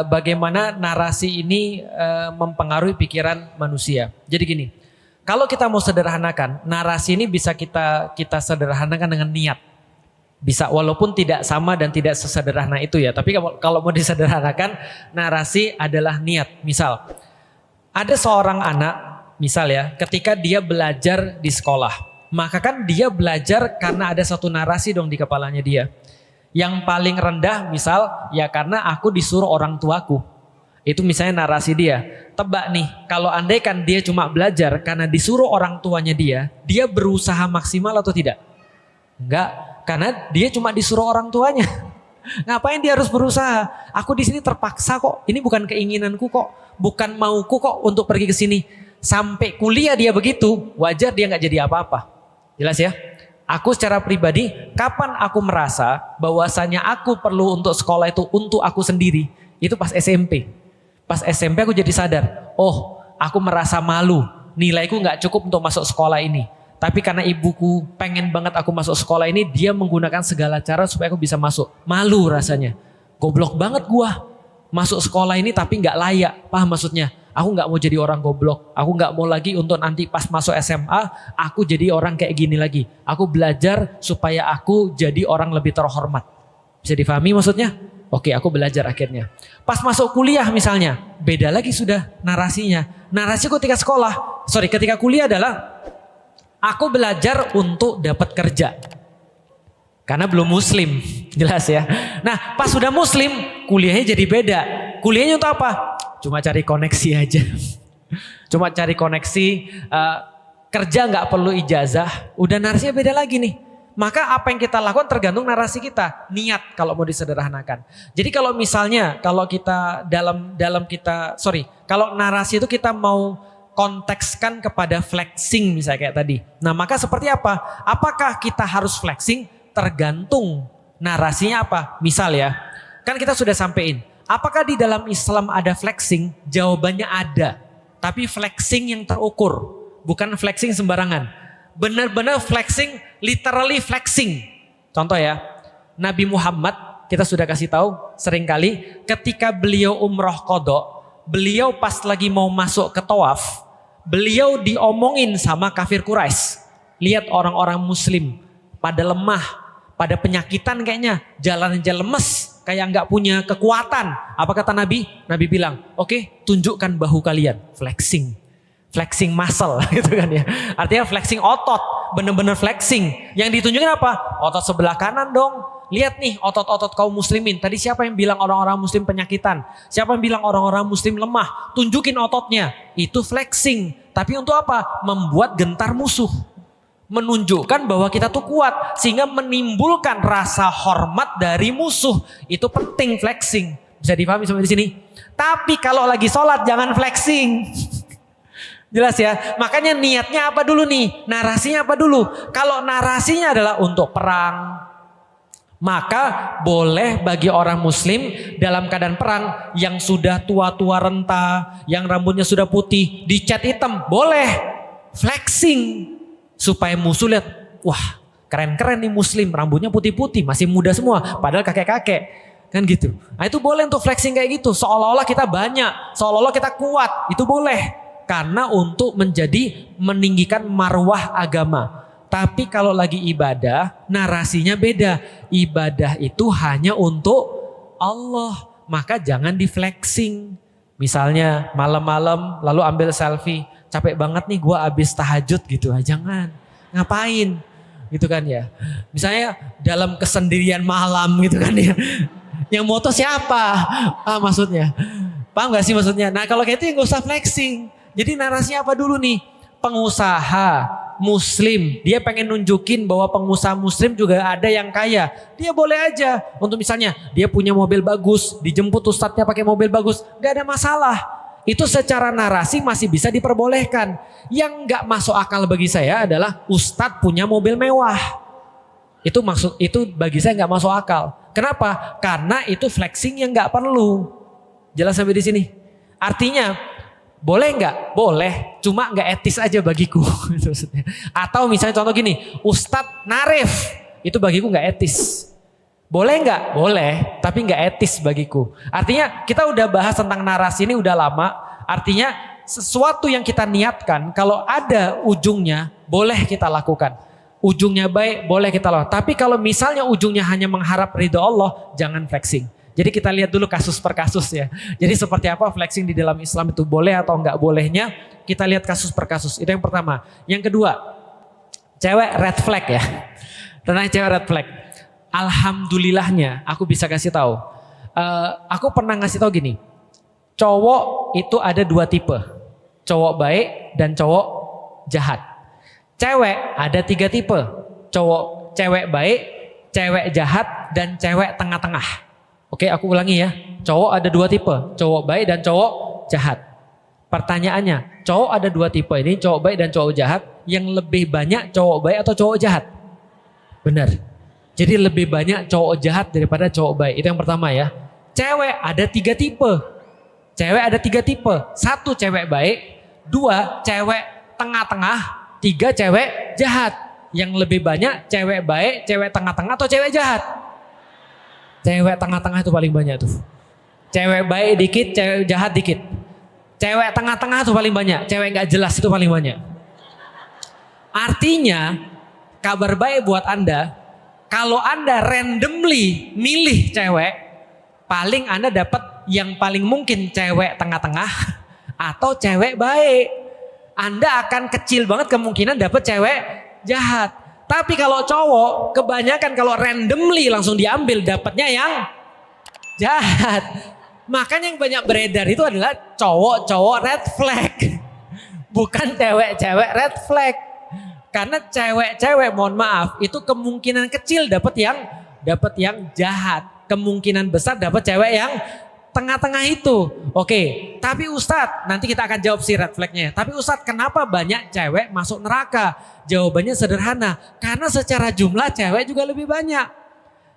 bagaimana narasi ini mempengaruhi pikiran manusia. Jadi gini, kalau kita mau sederhanakan, narasi ini bisa kita sederhanakan dengan niat. Bisa walaupun tidak sama dan tidak sesederhana itu ya. Tapi kalau mau disederhanakan, narasi adalah niat. Misal, ada seorang anak, misal ya, ketika dia belajar di sekolah, maka kan dia belajar karena ada satu narasi dong di kepalanya dia. Yang paling rendah misal, ya karena aku disuruh orang tuaku. Itu misalnya narasi dia. Tebak nih, kalau andaikan dia cuma belajar karena disuruh orang tuanya dia berusaha maksimal atau tidak? Enggak, karena dia cuma disuruh orang tuanya. Ngapain dia harus berusaha? Aku di sini terpaksa kok. Ini bukan keinginanku kok, bukan mauku kok untuk pergi ke sini. Sampai kuliah dia begitu, wajar dia nggak jadi apa-apa. Jelas ya? Aku secara pribadi, kapan aku merasa bahwasanya aku perlu untuk sekolah itu untuk aku sendiri? Itu pas SMP. Pas SMP aku jadi sadar, oh aku merasa malu, nilaiku nggak cukup untuk masuk sekolah ini. Tapi karena ibuku pengen banget aku masuk sekolah ini, dia menggunakan segala cara supaya aku bisa masuk. Malu rasanya. Goblok banget gua. Masuk sekolah ini tapi nggak layak. Paham maksudnya? Aku nggak mau jadi orang goblok. Aku nggak mau lagi untuk nanti pas masuk SMA, aku jadi orang kayak gini lagi. Aku belajar supaya aku jadi orang lebih terhormat. Bisa difahami maksudnya? Oke, aku belajar akhirnya. Pas masuk kuliah misalnya, beda lagi sudah narasinya. Narasi ketika kuliah adalah aku belajar untuk dapat kerja. Karena belum muslim, jelas ya. Nah, pas sudah muslim, kuliahnya jadi beda. Kuliahnya untuk apa? Cuma cari koneksi aja. Cuma cari koneksi, kerja nggak perlu ijazah. Udah narasinya beda lagi nih. Maka apa yang kita lakukan tergantung narasi kita, niat kalau mau disederhanakan. Jadi kalau misalnya kalau kita kalau narasi itu kita mau kontekskan kepada flexing misalnya kayak tadi. Nah maka seperti apa? Apakah kita harus flexing? Tergantung narasinya apa. Misal ya, kan kita sudah sampein. Apakah di dalam Islam ada flexing? Jawabannya ada. Tapi flexing yang terukur. Bukan flexing sembarangan. Benar-benar flexing, literally flexing. Contoh ya, Nabi Muhammad kita sudah kasih tahu seringkali ketika beliau umroh qadha, beliau pas lagi mau masuk ke tawaf, beliau diomongin sama kafir Quraisy. Lihat orang-orang muslim pada lemah, pada penyakitan kayaknya, jalan aja lemes, kayak nggak punya kekuatan. Apa kata Nabi? Nabi bilang, oke, tunjukkan bahu kalian, flexing. Flexing muscle gitu kan ya. Artinya flexing otot, bener-bener flexing. Yang ditunjukin apa? Otot sebelah kanan dong. Lihat nih otot-otot kaum muslimin. Tadi siapa yang bilang orang-orang muslim penyakitan? Siapa yang bilang orang-orang muslim lemah? Tunjukin ototnya. Itu flexing. Tapi untuk apa? Membuat gentar musuh. Menunjukkan bahwa kita tuh kuat. Sehingga menimbulkan rasa hormat dari musuh. Itu penting flexing. Bisa dipahami sampai di sini? Tapi kalau lagi sholat jangan flexing. Jelas ya, makanya niatnya apa dulu nih, narasinya apa dulu. Kalau narasinya adalah untuk perang, maka boleh bagi orang muslim dalam keadaan perang yang sudah tua-tua renta, yang rambutnya sudah putih, dicat hitam, boleh flexing supaya musuh lihat, wah keren-keren nih muslim, rambutnya putih-putih, masih muda semua, padahal kakek-kakek. Kan gitu. Nah itu boleh untuk flexing kayak gitu, seolah-olah kita banyak, seolah-olah kita kuat, itu boleh. Karena untuk meninggikan marwah agama. Tapi kalau lagi ibadah, narasinya beda. Ibadah itu hanya untuk Allah. Maka jangan di flexing. Misalnya malam-malam lalu ambil selfie. Capek banget nih gue abis tahajud gitu. Jangan. Ngapain? Gitu kan ya. Misalnya dalam kesendirian malam gitu kan ya. Yang moto siapa? Maksudnya. Paham gak sih maksudnya? Nah kalau kayak itu gak usah flexing. Jadi narasinya apa dulu nih? Pengusaha muslim. Dia pengen nunjukin bahwa pengusaha muslim juga ada yang kaya. Dia boleh aja. Untuk misalnya dia punya mobil bagus. Dijemput ustadznya pakai mobil bagus. Gak ada masalah. Itu secara narasi masih bisa diperbolehkan. Yang gak masuk akal bagi saya adalah ustadz punya mobil mewah. Itu bagi saya gak masuk akal. Kenapa? Karena itu flexing yang gak perlu. Jelas sampai di sini? Artinya boleh nggak? Boleh, cuma nggak etis aja bagiku. Atau misalnya contoh gini, Ustadz Narif, itu bagiku nggak etis. Boleh nggak? Boleh, tapi nggak etis bagiku. Artinya kita udah bahas tentang narasi ini udah lama. Artinya sesuatu yang kita niatkan kalau ada ujungnya boleh kita lakukan. Ujungnya baik boleh kita lakukan. Tapi kalau misalnya ujungnya hanya mengharap ridho Allah, jangan flexing. Jadi kita lihat dulu kasus per kasus ya. Jadi seperti apa flexing di dalam Islam itu boleh atau nggak bolehnya, kita lihat kasus per kasus. Itu yang pertama. Yang kedua, cewek red flag ya. Tentang cewek red flag. Alhamdulillahnya aku bisa kasih tahu. Aku pernah ngasih tahu gini. Cowok itu ada 2 tipe. Cowok baik dan cowok jahat. Cewek ada 3 tipe. Cewek baik, cewek jahat, dan cewek tengah-tengah. Oke, aku ulangi ya. Cowok ada 2 tipe, cowok baik dan cowok jahat. Pertanyaannya, cowok ada 2 tipe ini, cowok baik dan cowok jahat. Yang lebih banyak cowok baik atau cowok jahat? Benar. Jadi lebih banyak cowok jahat daripada cowok baik. Itu yang pertama ya. Cewek ada 3 tipe. Cewek ada 3 tipe. 1 cewek baik, 2 cewek tengah-tengah, 3 cewek jahat. Yang lebih banyak cewek baik, cewek tengah-tengah atau cewek jahat? Cewek tengah-tengah itu paling banyak tuh. Cewek baik dikit, cewek jahat dikit. Cewek tengah-tengah itu paling banyak, cewek gak jelas itu paling banyak. Artinya, kabar baik buat Anda, kalau Anda randomly milih cewek, paling Anda dapat yang paling mungkin cewek tengah-tengah atau cewek baik. Anda akan kecil banget kemungkinan dapat cewek jahat. Tapi kalau cowok, kebanyakan kalau randomly langsung diambil, dapatnya yang jahat. Makanya yang banyak beredar itu adalah cowok-cowok red flag. Bukan cewek-cewek red flag. Karena cewek-cewek, mohon maaf, itu kemungkinan kecil dapat yang jahat. Kemungkinan besar dapat cewek yang tengah-tengah itu. Oke, tapi Ustadz, nanti kita akan jawab si red flagnya. Tapi Ustadz, kenapa banyak cewek masuk neraka? Jawabannya sederhana, karena secara jumlah cewek juga lebih banyak.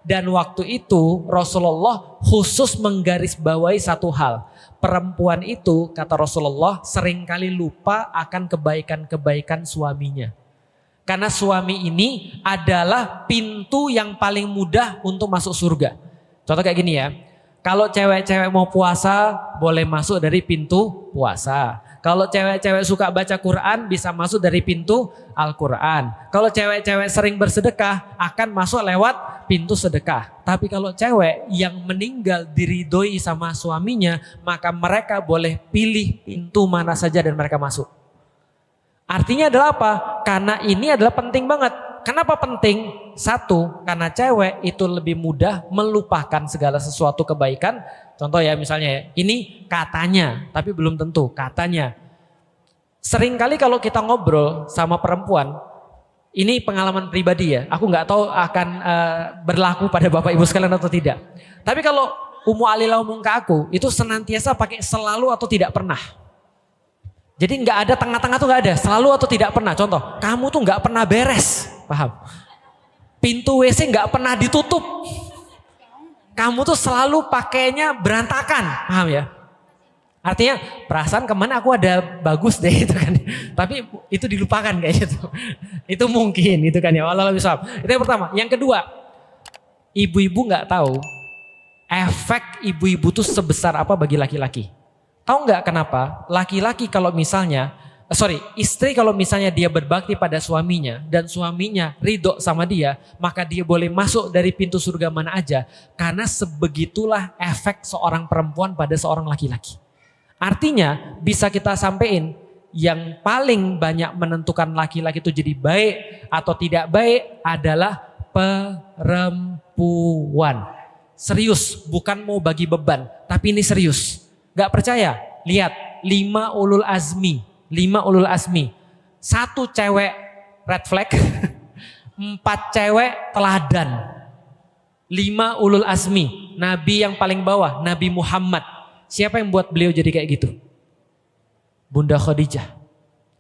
Dan waktu itu Rasulullah khusus menggarisbawahi satu hal. Perempuan itu, kata Rasulullah, seringkali lupa akan kebaikan-kebaikan suaminya. Karena suami ini adalah pintu yang paling mudah untuk masuk surga. Contoh kayak gini ya. Kalau cewek-cewek mau puasa, boleh masuk dari pintu puasa. Kalau cewek-cewek suka baca Quran, bisa masuk dari pintu Al-Quran. Kalau cewek-cewek sering bersedekah, akan masuk lewat pintu sedekah. Tapi kalau cewek yang meninggal diridhoi sama suaminya, maka mereka boleh pilih pintu mana saja dan mereka masuk. Artinya adalah apa? Karena ini adalah penting banget. Kenapa penting? 1, karena cewek itu lebih mudah melupakan segala sesuatu kebaikan. Contoh ya misalnya ya, ini katanya, tapi belum tentu katanya. Seringkali kalau kita ngobrol sama perempuan, ini pengalaman pribadi ya, aku nggak tahu akan berlaku pada bapak ibu sekalian atau tidak. Tapi kalau Ummu Alila ngomong ke aku, itu senantiasa pakai selalu atau tidak pernah. Jadi nggak ada tengah-tengah tuh nggak ada, selalu atau tidak pernah. Contoh, kamu tuh nggak pernah beres, paham? Pintu WC nggak pernah ditutup. Kamu tuh selalu pakainya berantakan, paham ya? Artinya perasaan kemana aku ada bagus deh itu kan. Tapi itu dilupakan kayaknya tuh. Itu mungkin itu kan ya. Wallahu a'lam. Itu yang pertama. Yang kedua, ibu-ibu nggak tahu efek ibu-ibu tuh sebesar apa bagi laki-laki. Tahu nggak kenapa? Laki-laki kalau misalnya istri kalau misalnya dia berbakti pada suaminya dan suaminya ridho sama dia, maka dia boleh masuk dari pintu surga mana aja. Karena sebegitulah efek seorang perempuan pada seorang laki-laki. Artinya bisa kita sampein yang paling banyak menentukan laki-laki itu jadi baik atau tidak baik adalah perempuan. Serius, bukan mau bagi beban, tapi ini serius. Gak percaya? Lihat 5 ulul azmi. 5 ulul azmi. 1 cewek red flag, 4 cewek teladan. 5 ulul azmi. Nabi yang paling bawah, Nabi Muhammad. Siapa yang buat beliau jadi kayak gitu? Bunda Khadijah.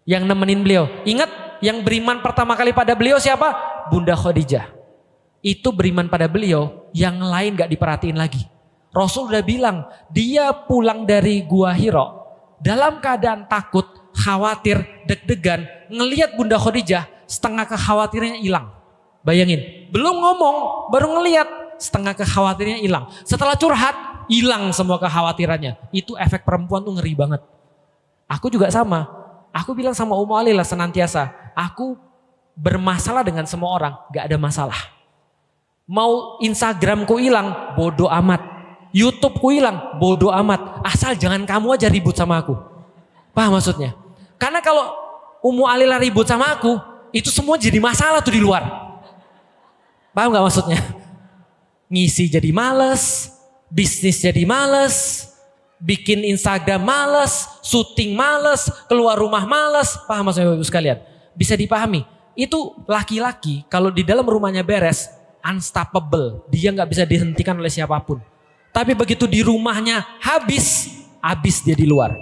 Yang nemenin beliau. Ingat yang beriman pertama kali pada beliau siapa? Bunda Khadijah. Itu beriman pada beliau, yang lain gak diperhatiin lagi. Rasul udah bilang, dia pulang dari Gua Hira dalam keadaan takut, khawatir, deg-degan, ngelihat Bunda Khadijah, setengah kekhawatirannya hilang. Bayangin, belum ngomong, baru ngelihat, setengah kekhawatirannya hilang. Setelah curhat, hilang semua kekhawatirannya. Itu efek perempuan tuh ngeri banget. Aku juga sama. Aku bilang sama Ummu Alilah senantiasa, aku bermasalah dengan semua orang, gak ada masalah. Mau Instagramku hilang, bodoh amat. YouTubeku hilang, bodoh amat. Asal jangan kamu aja ribut sama aku. Paham maksudnya? Karena kalau Ummu Alilah ribut sama aku, itu semua jadi masalah tuh di luar. Paham gak maksudnya? Ngisi jadi males, bisnis jadi males, bikin Instagram males, syuting males, keluar rumah males. Paham maksudnya Bapak Ibu sekalian? Bisa dipahami. Itu laki-laki kalau di dalam rumahnya beres, unstoppable. Dia gak bisa dihentikan oleh siapapun. Tapi begitu di rumahnya habis dia di luar.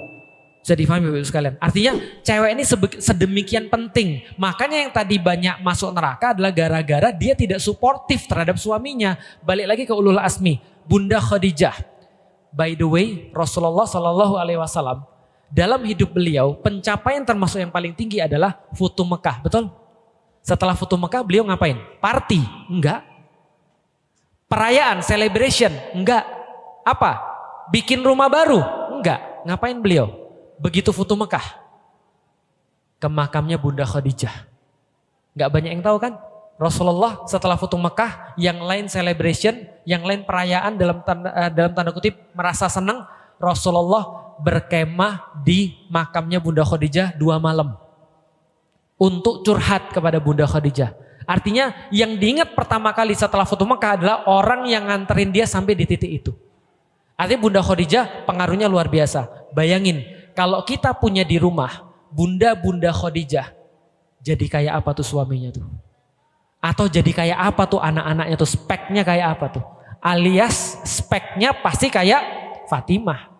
Bisa dipahami Bapak Ibu sekalian. Artinya cewek ini sedemikian penting. Makanya yang tadi banyak masuk neraka adalah gara-gara dia tidak suportif terhadap suaminya. Balik lagi ke ulul azmi, Bunda Khadijah. By the way, Rasulullah Shallallahu Alaihi Wasallam dalam hidup beliau pencapaian termasuk yang paling tinggi adalah Futu Mekah, betul? Setelah Futu Mekah beliau ngapain? Party? Enggak. Perayaan, celebration? Enggak. Apa? Bikin rumah baru? Enggak. Ngapain beliau? Begitu Futu Mekah ke makamnya Bunda Khadijah. Enggak banyak yang tahu kan? Rasulullah setelah Futu Mekah, yang lain celebration, yang lain perayaan dalam tanda kutip merasa senang. Rasulullah berkemah di makamnya Bunda Khadijah 2 malam untuk curhat kepada Bunda Khadijah. Artinya yang diingat pertama kali setelah Futu Mekah adalah orang yang nganterin dia sampai di titik itu. Artinya Bunda Khadijah pengaruhnya luar biasa. Bayangin kalau kita punya di rumah Bunda Khadijah, jadi kayak apa tuh suaminya tuh? Atau jadi kayak apa tuh anak-anaknya tuh, speknya kayak apa tuh? Alias speknya pasti kayak Fatimah.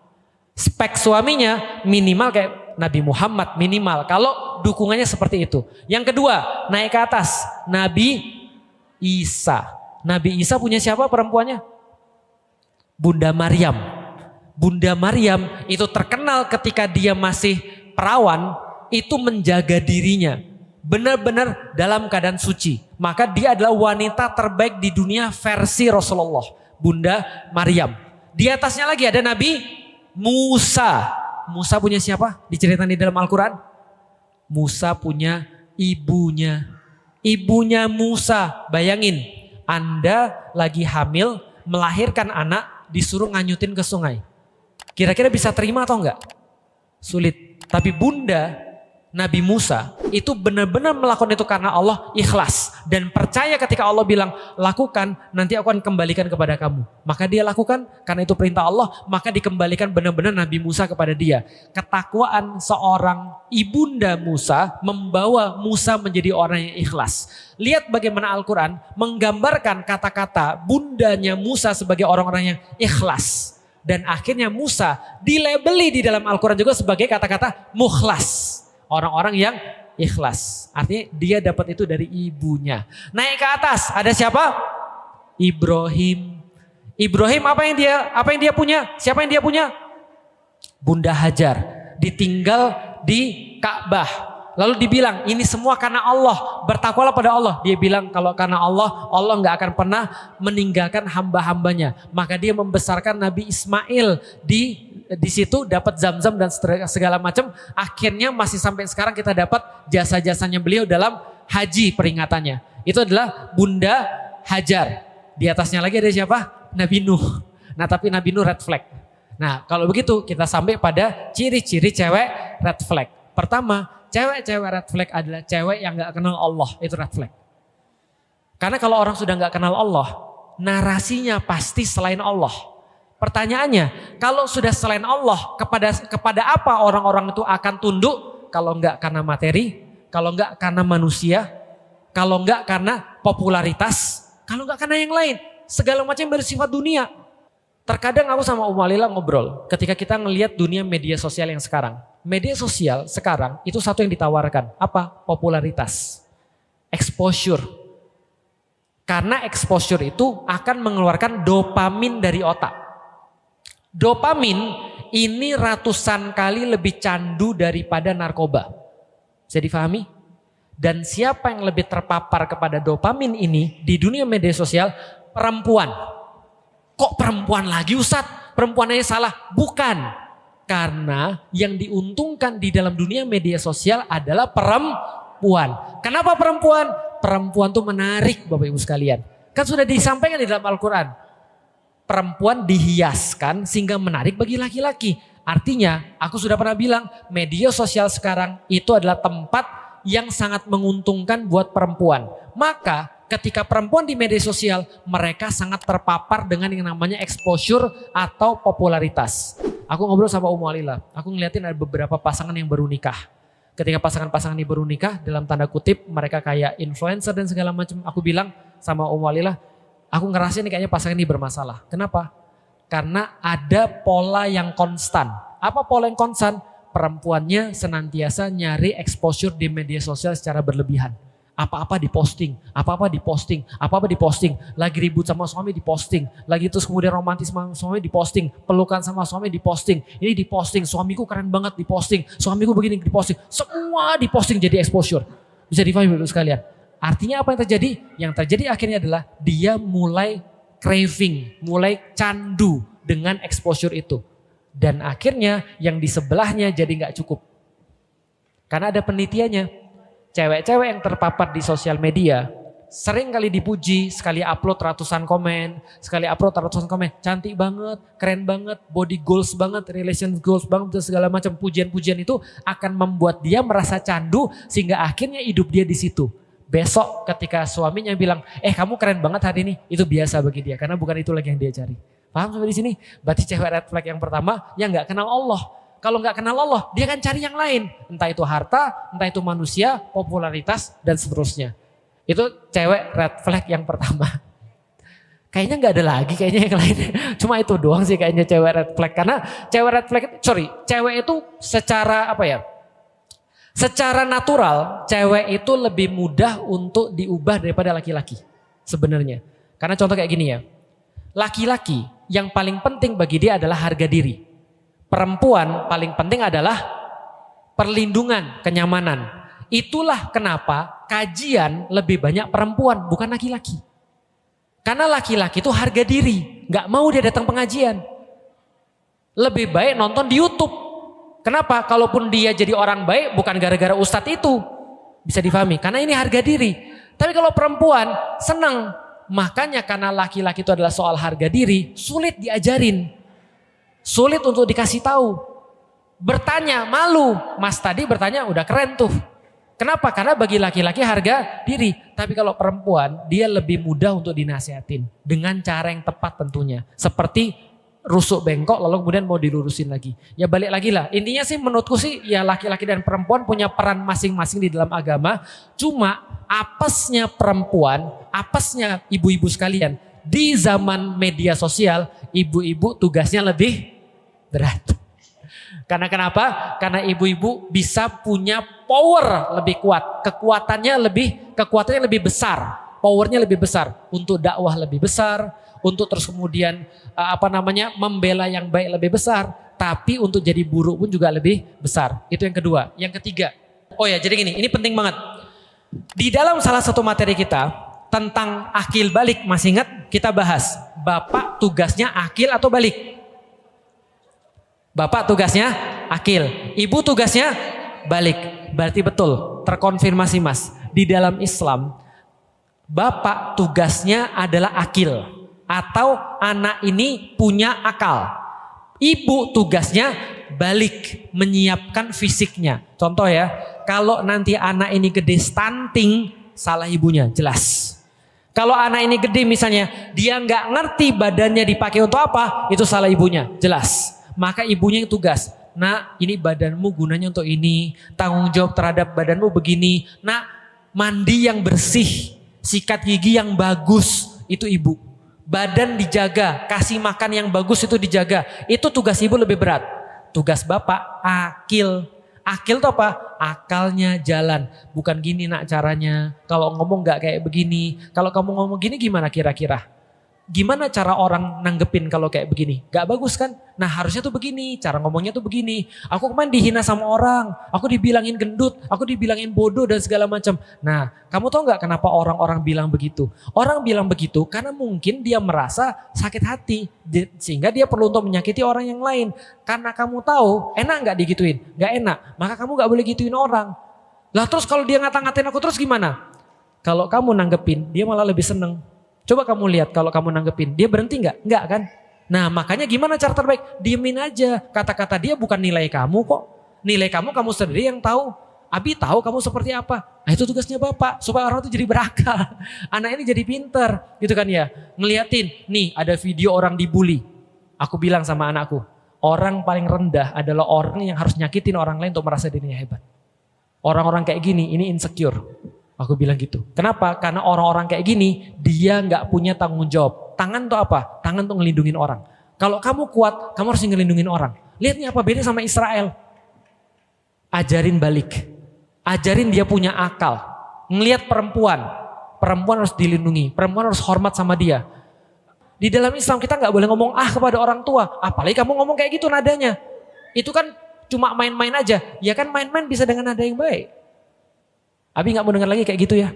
Spek suaminya minimal kayak Nabi Muhammad minimal. Kalau dukungannya seperti itu. Yang kedua, naik ke atas, Nabi Isa. Nabi Isa punya siapa perempuannya? Bunda Maryam. Bunda Maryam itu terkenal ketika dia masih perawan, itu menjaga dirinya. Benar-benar dalam keadaan suci. Maka dia adalah wanita terbaik di dunia versi Rasulullah. Bunda Maryam. Di atasnya lagi ada Nabi Musa. Musa punya siapa? Diceritakan di dalam Al-Quran. Musa punya ibunya. Ibunya Musa. Bayangin, Anda lagi hamil, melahirkan anak, disuruh nganyutin ke sungai. Kira-kira bisa terima atau enggak? Sulit. Tapi Bunda Nabi Musa itu benar-benar melakukan itu karena Allah ikhlas. Dan percaya ketika Allah bilang lakukan, nanti aku akan kembalikan kepada kamu. Maka dia lakukan karena itu perintah Allah. Maka dikembalikan benar-benar Nabi Musa kepada dia. Ketakwaan seorang ibunda Musa membawa Musa menjadi orang yang ikhlas. Lihat bagaimana Al-Quran menggambarkan kata-kata bundanya Musa sebagai orang-orang yang ikhlas. Dan akhirnya Musa dilabeli di dalam Al-Quran juga sebagai kata-kata mukhlas. Orang-orang yang ikhlas. Artinya dia dapat itu dari ibunya. Naik ke atas ada siapa? Ibrahim. Ibrahim apa yang dia punya? Siapa yang dia punya? Bunda Hajar. Ditinggal di Ka'bah. Lalu dibilang ini semua karena Allah. Bertakwalah pada Allah. Dia bilang kalau karena Allah, Allah nggak akan pernah meninggalkan hamba-hambanya. Maka dia membesarkan Nabi Ismail di situ dapat Zam-Zam dan segala macam. Akhirnya masih sampai sekarang kita dapat jasa-jasanya beliau dalam haji peringatannya. Itu adalah Bunda Hajar. Di atasnya lagi ada siapa? Nabi Nuh. Nah tapi Nabi Nuh red flag. Nah kalau begitu kita sampai pada ciri-ciri cewek red flag. Pertama, cewek-cewek red flag adalah cewek yang gak kenal Allah. Itu red flag. Karena kalau orang sudah gak kenal Allah, narasinya pasti selain Allah. Pertanyaannya, kalau sudah selain Allah, kepada apa orang-orang itu akan tunduk? Kalau enggak karena materi, kalau enggak karena manusia, kalau enggak karena popularitas, kalau enggak karena yang lain. Segala macam yang bersifat dunia. Terkadang aku sama Ummu Alilah ngobrol, ketika kita ngelihat dunia media sosial yang sekarang. Media sosial sekarang itu satu yang ditawarkan. Apa? Popularitas. Exposure. Karena exposure itu akan mengeluarkan dopamin dari otak. Dopamin ini ratusan kali lebih candu daripada narkoba. Bisa difahami? Dan siapa yang lebih terpapar kepada dopamin ini di dunia media sosial, perempuan. Kok perempuan lagi Ustadz? Perempuannya salah? Bukan. Karena yang diuntungkan di dalam dunia media sosial adalah perempuan. Kenapa perempuan? Perempuan tuh menarik Bapak Ibu sekalian. Kan sudah disampaikan di dalam Al-Quran. Perempuan dihiaskan sehingga menarik bagi laki-laki. Artinya aku sudah pernah bilang media sosial sekarang itu adalah tempat yang sangat menguntungkan buat perempuan. Maka ketika perempuan di media sosial mereka sangat terpapar dengan yang namanya exposure atau popularitas. Aku ngobrol sama Ummu Alila, aku ngeliatin ada beberapa pasangan yang baru nikah. Ketika pasangan-pasangan ini baru nikah, dalam tanda kutip mereka kayak influencer dan segala macam. Aku bilang sama Ummu Alila, aku ngerasain nih kayaknya pasangan ini bermasalah. Kenapa? Karena ada pola yang konstan. Apa pola yang konstan? Perempuannya senantiasa nyari exposure di media sosial secara berlebihan. Apa-apa diposting, apa-apa diposting, apa-apa diposting. Lagi ribut sama suami diposting, lagi terus kemudian romantis sama suami diposting, pelukan sama suami diposting, ini diposting, suamiku keren banget diposting, suamiku begini diposting, semua diposting jadi exposure. Bisa difahami Bapak sekalian. Artinya apa yang terjadi? Yang terjadi akhirnya adalah dia mulai craving, mulai candu dengan exposure itu. Dan akhirnya yang di sebelahnya jadi nggak cukup. Karena ada penelitiannya. Cewek-cewek yang terpapar di sosial media sering kali dipuji, sekali upload ratusan komen, cantik banget, keren banget, body goals banget, relation goals banget, segala macam pujian-pujian itu akan membuat dia merasa candu sehingga akhirnya hidup dia di situ. Besok ketika suaminya bilang, kamu keren banget hari ini, itu biasa bagi dia karena bukan itu lagi yang dia cari. Paham sampai di sini? Berarti cewek red flag yang pertama yang nggak kenal Allah. Kalau nggak kenal Allah, dia akan cari yang lain. Entah itu harta, entah itu manusia, popularitas, dan seterusnya. Itu cewek red flag yang pertama. Kayaknya nggak ada lagi kayaknya yang lain. Cuma itu doang sih kayaknya cewek red flag. Karena cewek red flag, cewek itu secara secara natural, cewek itu lebih mudah untuk diubah daripada laki-laki. Sebenarnya. Karena contoh kayak gini ya. Laki-laki yang paling penting bagi dia adalah harga diri. Perempuan paling penting adalah perlindungan, kenyamanan. Itulah kenapa kajian lebih banyak perempuan, bukan laki-laki. Karena laki-laki itu harga diri, gak mau dia datang pengajian. Lebih baik nonton di YouTube. Kenapa? Kalaupun dia jadi orang baik, bukan gara-gara ustadz itu. Bisa difahami, karena ini harga diri. Tapi kalau perempuan senang, makanya karena laki-laki itu adalah soal harga diri, sulit diajarin. Sulit untuk dikasih tahu. Bertanya, malu. Mas tadi bertanya udah keren tuh. Kenapa? Karena bagi laki-laki harga diri. Tapi kalau perempuan, dia lebih mudah untuk dinasihatin. Dengan cara yang tepat tentunya. Seperti rusuk bengkok lalu kemudian mau dilurusin lagi. Ya balik lagi lah. Intinya sih menurutku sih ya laki-laki dan perempuan punya peran masing-masing di dalam agama. Cuma apesnya perempuan, apesnya ibu-ibu sekalian. Di zaman media sosial, ibu-ibu tugasnya lebih berat. Karena kenapa? Karena ibu-ibu bisa punya power lebih kuat. Kekuatannya lebih besar. Powernya lebih besar. Untuk dakwah lebih besar. Untuk terus kemudian membela yang baik lebih besar. Tapi untuk jadi buruk pun juga lebih besar. Itu yang kedua. Yang ketiga. Oh ya jadi gini, ini penting banget. Di dalam salah satu materi kita tentang akil balik, masih ingat kita bahas bapak tugasnya akil atau balik? Bapak tugasnya akil, ibu tugasnya balik. Berarti betul, terkonfirmasi Mas. Di dalam Islam bapak tugasnya adalah akil atau anak ini punya akal. Ibu tugasnya balik, menyiapkan fisiknya. Contoh ya, kalau nanti anak ini gede stunting, salah ibunya, jelas. Kalau anak ini gede misalnya, dia nggak ngerti badannya dipakai untuk apa, itu salah ibunya, jelas. Maka ibunya yang tugas. Nak, ini badanmu gunanya untuk ini, tanggung jawab terhadap badanmu begini. Nak, mandi yang bersih, sikat gigi yang bagus, itu ibu. Badan dijaga, kasih makan yang bagus itu dijaga. Itu tugas ibu lebih berat. Tugas bapak, akil. Akil itu apa? Akalnya jalan. Bukan gini nak caranya. Kalau ngomong gak kayak begini. Kalau kamu ngomong gini gimana kira-kira? Gimana cara orang nanggepin kalau kayak begini? Gak bagus kan? Nah harusnya tuh begini, cara ngomongnya tuh begini. Aku kemarin dihina sama orang, aku dibilangin gendut, aku dibilangin bodoh dan segala macam. Nah kamu tahu gak kenapa orang-orang bilang begitu? Orang bilang begitu karena mungkin dia merasa sakit hati. Sehingga dia perlu untuk menyakiti orang yang lain. Karena kamu tahu enak gak digituin? Gak enak, maka kamu gak boleh gituin orang. Lah terus kalau dia ngata-ngatain aku terus gimana? Kalau kamu nanggepin, dia malah lebih seneng. Coba kamu lihat kalau kamu nanggepin, dia berhenti nggak? Nggak kan? Nah makanya gimana cara terbaik? Diemin aja. Kata-kata dia bukan nilai kamu kok. Nilai kamu sendiri yang tahu. Abi tahu kamu seperti apa. Nah itu tugasnya Bapak. Supaya orang itu jadi berakal. Anak ini jadi pinter. Gitu kan ya. Ngeliatin, nih ada video orang dibully. Aku bilang sama anakku, orang paling rendah adalah orang yang harus nyakitin orang lain untuk merasa dirinya hebat. Orang-orang kayak gini, ini insecure. Aku bilang gitu. Kenapa? Karena orang-orang kayak gini, dia nggak punya tanggung jawab. Tangan tuh apa? Tangan tuh ngelindungin orang. Kalau kamu kuat, kamu harus ngelindungin orang. Lihat nih apa beda sama Israel. Ajarin balik. Ajarin dia punya akal. Ngelihat perempuan. Perempuan harus dilindungi. Perempuan harus hormat sama dia. Di dalam Islam kita nggak boleh ngomong kepada orang tua. Apalagi kamu ngomong kayak gitu nadanya. Itu kan cuma main-main aja. Ya kan main-main bisa dengan nada yang baik. Abi nggak mau dengar lagi kayak gitu ya.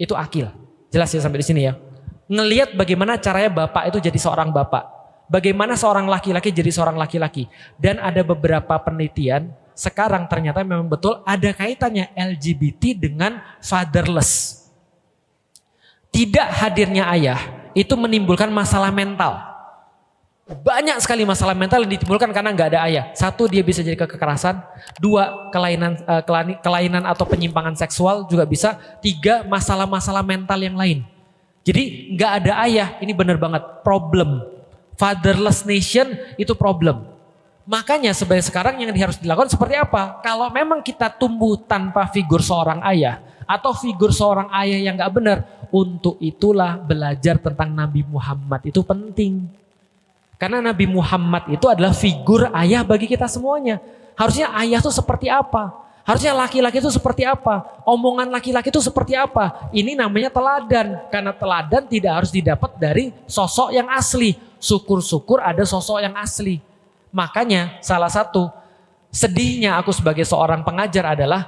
Itu akil. Jelas ya sampai di sini ya. Ngelihat bagaimana caranya bapak itu jadi seorang bapak. Bagaimana seorang laki-laki jadi seorang laki-laki. Dan ada beberapa penelitian sekarang ternyata memang betul ada kaitannya LGBT dengan fatherless. Tidak hadirnya ayah itu menimbulkan masalah mental. Banyak sekali masalah mental yang ditimbulkan karena nggak ada ayah. Satu, dia bisa jadi kekerasan. Dua, kelainan atau penyimpangan seksual juga bisa. Tiga, masalah-masalah mental yang lain. Jadi nggak ada ayah, ini benar banget problem. Fatherless nation itu problem. Makanya sebenarnya sekarang yang harus dilakukan seperti apa? Kalau memang kita tumbuh tanpa figur seorang ayah atau figur seorang ayah yang nggak benar, untuk itulah belajar tentang Nabi Muhammad itu penting. Karena Nabi Muhammad itu adalah figur ayah bagi kita semuanya. Harusnya ayah itu seperti apa? Harusnya laki-laki itu seperti apa? Omongan laki-laki itu seperti apa? Ini namanya teladan. Karena teladan tidak harus didapat dari sosok yang asli. Syukur-syukur ada sosok yang asli. Makanya salah satu sedihnya aku sebagai seorang pengajar adalah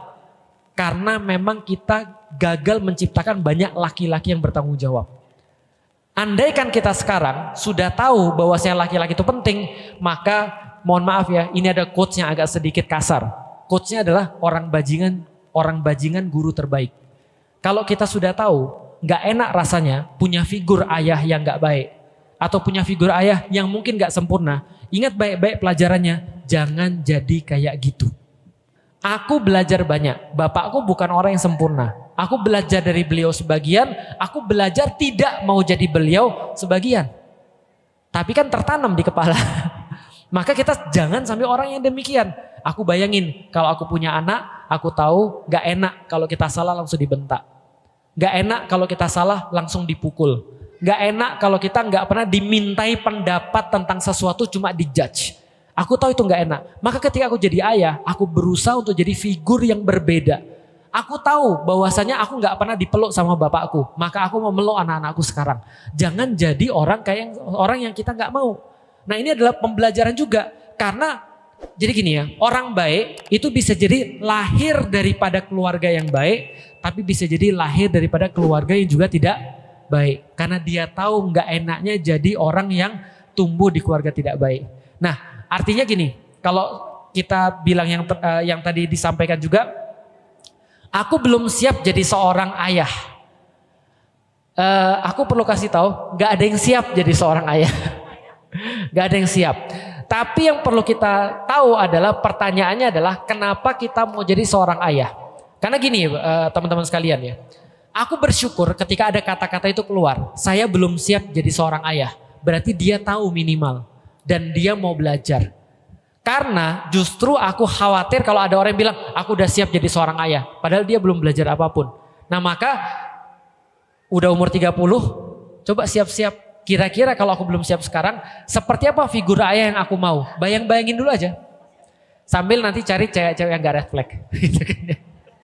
karena memang kita gagal menciptakan banyak laki-laki yang bertanggung jawab. Andaikan kita sekarang sudah tahu bahwasanya laki-laki itu penting, maka mohon maaf ya, ini ada quotes yang agak sedikit kasar. Quotesnya adalah orang bajingan guru terbaik. Kalau kita sudah tahu, nggak enak rasanya punya figur ayah yang nggak baik, atau punya figur ayah yang mungkin nggak sempurna. Ingat baik-baik pelajarannya, jangan jadi kayak gitu. Aku belajar banyak, bapakku bukan orang yang sempurna. Aku belajar dari beliau sebagian, aku belajar tidak mau jadi beliau sebagian. Tapi kan tertanam di kepala. Maka kita jangan sampai orang yang demikian. Aku bayangin kalau aku punya anak, aku tahu gak enak kalau kita salah langsung dibentak. Gak enak kalau kita salah langsung dipukul. Gak enak kalau kita gak pernah dimintai pendapat tentang sesuatu cuma dijudge. Aku tahu itu gak enak. Maka ketika aku jadi ayah, aku berusaha untuk jadi figur yang berbeda. Aku tahu bahwasanya aku gak pernah dipeluk sama bapakku. Maka aku mau meluk anak-anakku sekarang. Jangan jadi orang yang kita gak mau. Nah ini adalah pembelajaran juga. Karena jadi gini ya, orang baik itu bisa jadi lahir daripada keluarga yang baik. Tapi bisa jadi lahir daripada keluarga yang juga tidak baik. Karena dia tahu gak enaknya jadi orang yang tumbuh di keluarga tidak baik. Nah artinya gini, kalau kita bilang yang tadi disampaikan juga, aku belum siap jadi seorang ayah. Aku perlu kasih tahu, gak ada yang siap jadi seorang ayah. Gak ada yang siap. Tapi yang perlu kita tahu adalah pertanyaannya adalah kenapa kita mau jadi seorang ayah. Karena gini teman-teman sekalian ya. Aku bersyukur ketika ada kata-kata itu keluar. Saya belum siap jadi seorang ayah. Berarti dia tahu minimal. Dan dia mau belajar. Karena justru aku khawatir kalau ada orang yang bilang aku udah siap jadi seorang ayah. Padahal dia belum belajar apapun. Nah maka udah umur 30 coba siap-siap. Kira-kira kalau aku belum siap sekarang seperti apa figur ayah yang aku mau. Bayang-bayangin dulu aja. Sambil nanti cari cewek-cewek yang gak red flag.